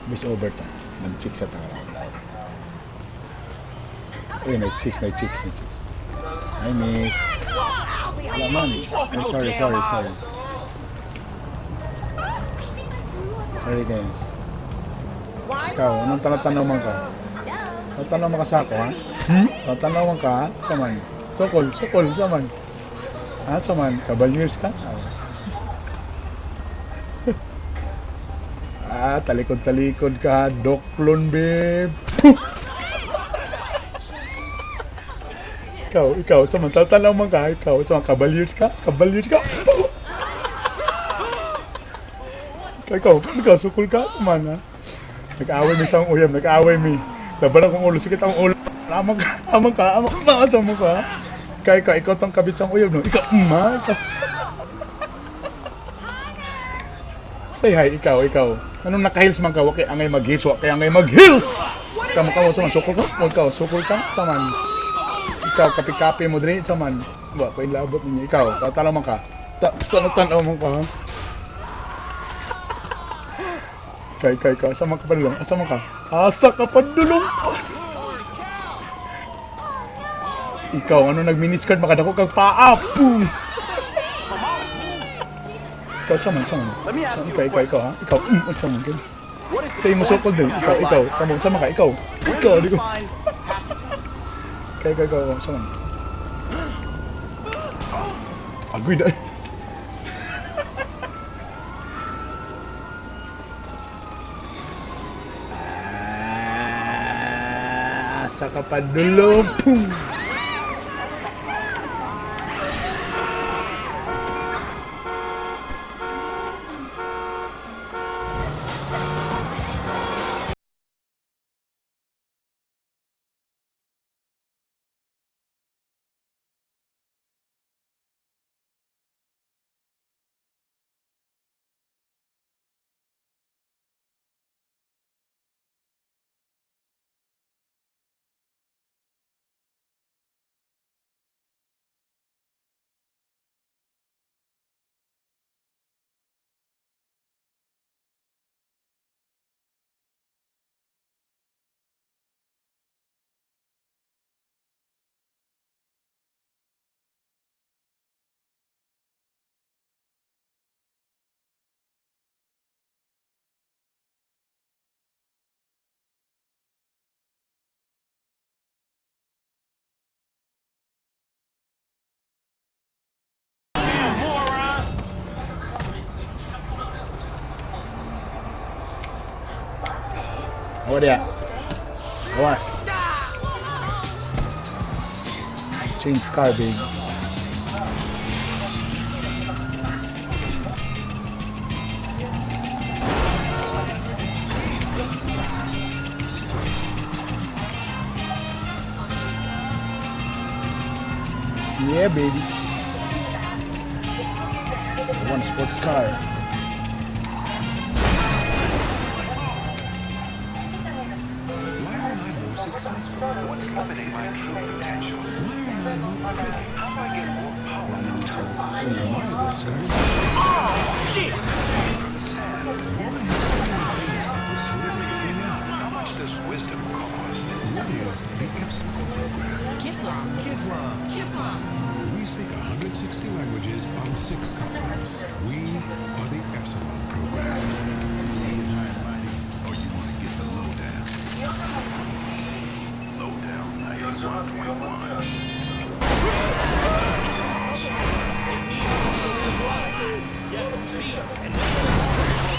Miss over ta. Nag-chick sa tao. Uy, nag-chicks. Hi, miss. Wala man. Ay, sorry. Sorry, guys. Ikaw, anong tanong man ka? Tanong mo ka sa ako, ha? Tanong mo ka, ha? Saman. Sokol, saman. Ha, saman. Cavaliers ka? Talikod ka, doklon, babe. Ikaw, saman. Tanong mo ka, ikaw, saman. Cavaliers ka? Ikaw, sukol ka, saman, ha? Nag-aaway mi sa uyam, laban akong ulo, sikit ang ulo. Amang ka, asa mo ka. Ikaw tong kabit sa uyam, no? Ikaw. Say hi, ikaw. Anong naka-heels man ka? Wakay angay mag-heels, Kamu, sukol ka, saman. Ikaw, kapi-kapi mo din, saman. Ko ilabot ninyo, ikaw, tatalaw man ka. Tanaw man ka, ha? Kay, asa man ka padulong? Asa ka padulong? Ikaw, ano nag-miniscard? Makadako kag paapo! Ikaw, saman. Ikaw, ha? Ikaw, saman ka. Say mo sukol din. Ikaw, sama ka, ikaw, di ko. Kay, saman. Agoy dahil. Sa kapadulong. Apa dia? Awas. Change car, babe. Yeah, baby. One sports car. What's limiting my true potential? How do I get more power from shit! How much does wisdom cost? What is the Epsilon program? Kiflam. We speak 160 languages on 6 continents. We are the Epsilon program. Or you want to get the lowdown? Lowdown. I use 121. Yes, these and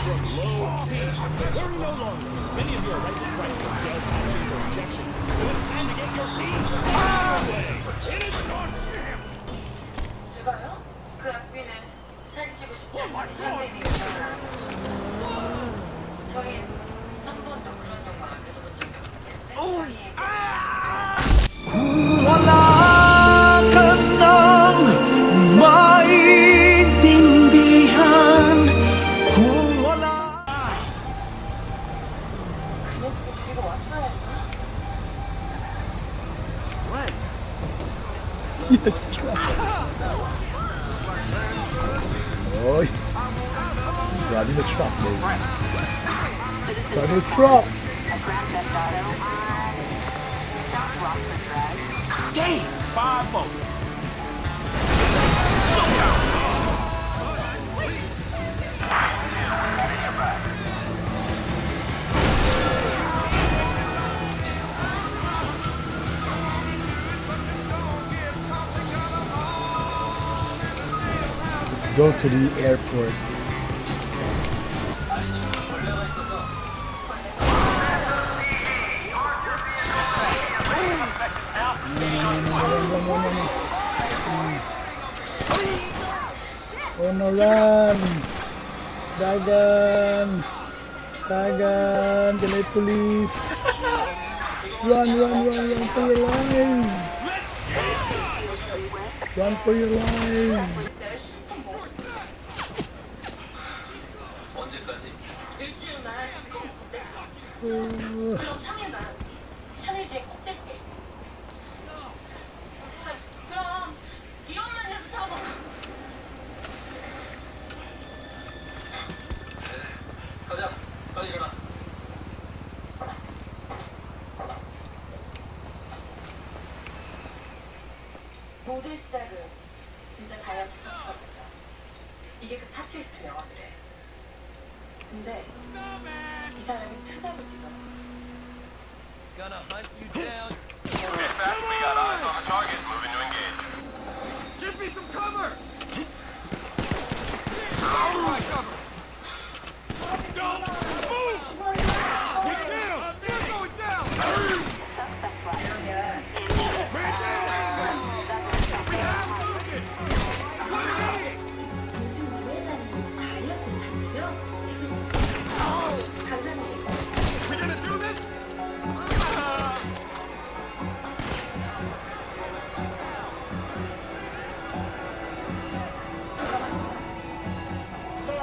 from low T. Worry no longer. Many of you are rightly frightened of gel patches or injections, so it's time to get your teeth away. It is fun. 제가요? 그 악비는 사진 찍고 싶지 않은 현대인이니까 저희 한 번도 그런 욕망 안 가져본 적이 없기 때문에 Wala ka nang maintindihan kung wala. 그 녀석을 데리고 왔어야 했나? Yes, try. Oy. Driving the truck, baby. Driving the truck. Damn! 5 more. Let's go to the airport. Oh no, run! Dagan! Dagan! Delay police! Run for your lives! Run for your lives! 일주일만 실컷 먹고 떼지 마. 그럼 3일만 3일 뒤에 꼭 뗄게. 그럼 이런 말이라도 하고 가자. 빨리 일어나. 모든 시작은 진짜 다이어트 터치가 맞아. 이게 그 타투이스트 명언이래. 근데 이 사람이 투잡을 뛰더라. Gonna hunt you down. We got eyes on the target. Moving to engage. Give me some cover! Cover my cover! Don't move! Get down! You're going down! Man down! We have movement! What is it? 요즘 유행하는 다이어트 타투요? 해보고 싶어. 감사합니다. We gonna do this? 이거 맞죠? 내가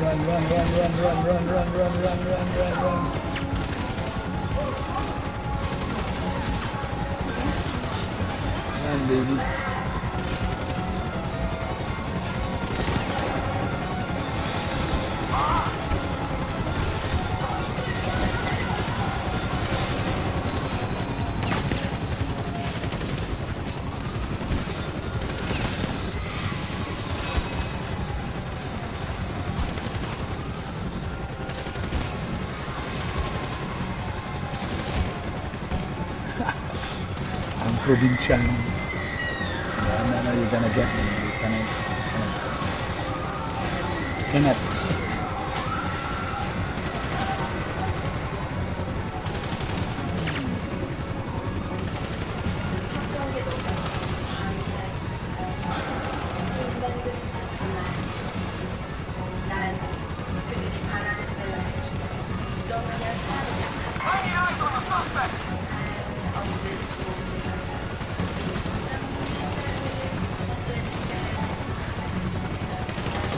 Run, run, run, run, run, run, run, run, run, run, run, run. Run, baby. Ang probinsya. No, you're gonna get me. You cannot. 찾던 게 너무 방해하지. 인간들이 스스로 난 그들이 바라는 대로 해주고 너 그냥 사람이야. 없을 수 있을 거야. 이 사람을 어쩌지가 난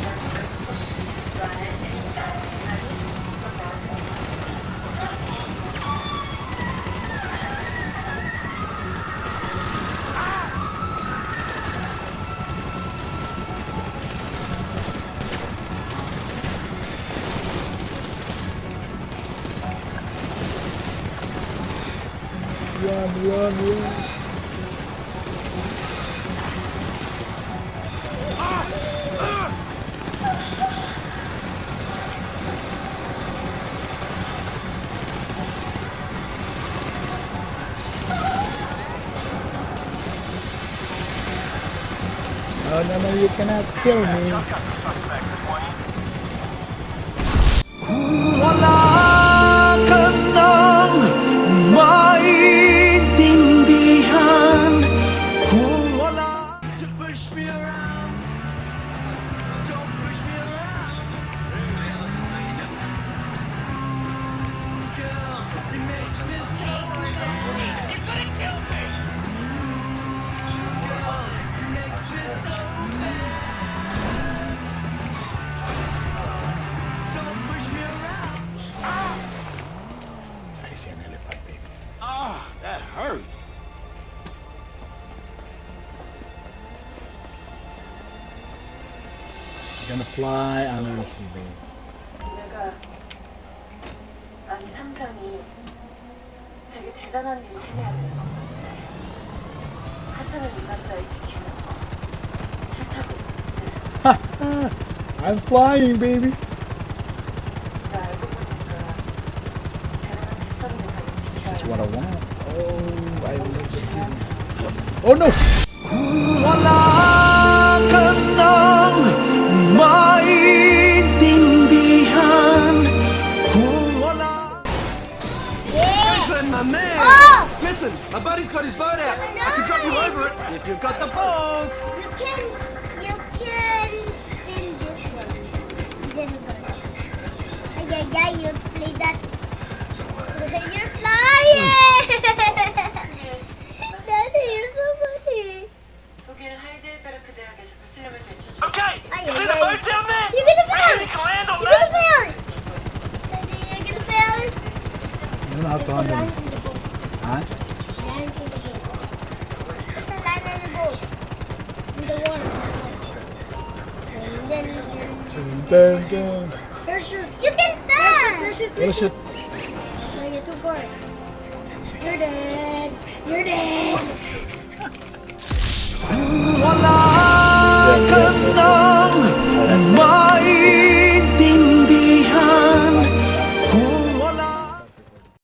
여기서 잡도 안 할 테니까. 아니, 너 나한테 Run, run, run. Oh, no, you cannot kill me. Kung wala ka nang maintindihan, kung wala to push me around, don't push me around. Girl, it makes me so you're gonna kill me. Girl, it makes me so bad. Don't push me around. I see an elephant, baby. Ah, that hurt. You're gonna fly under the sea, baby. 내가 아니 삼장이 되게 대단한 일을 해내야 되는 것 같아. 하찮은 이 남자의 지키는 거 싫다고 했었지. I'm flying, baby. 나 알고 보니까 대단한 대천 대상을 This is 지켜야 what I want. Oh, I love the sea. Oh no! Kung wala ka nang maintindihan, kung wala Listen, my man. Listen, my buddy's got his boat out. I can drop you over it if you've got the balls. You can spin this one. Then go. Yeah, you play that. You're flying! Daddy, you're so funny. 독일 하이델베르크 대학에서 베틀렘을 되찾은 Okay, Ay, you see ay, the ay. boat down there? You're gonna fail! You can land on You're gonna that. fail! 거짓을 Daddy, you're gonna fail! I don't know how to handle this. Huh? Land in the boat. Just land in the boat. In the water. And then Dun, dun. parachute. You can fly! Oh shit. No, you're too far. You're dead. You're dead. kung wala ka nang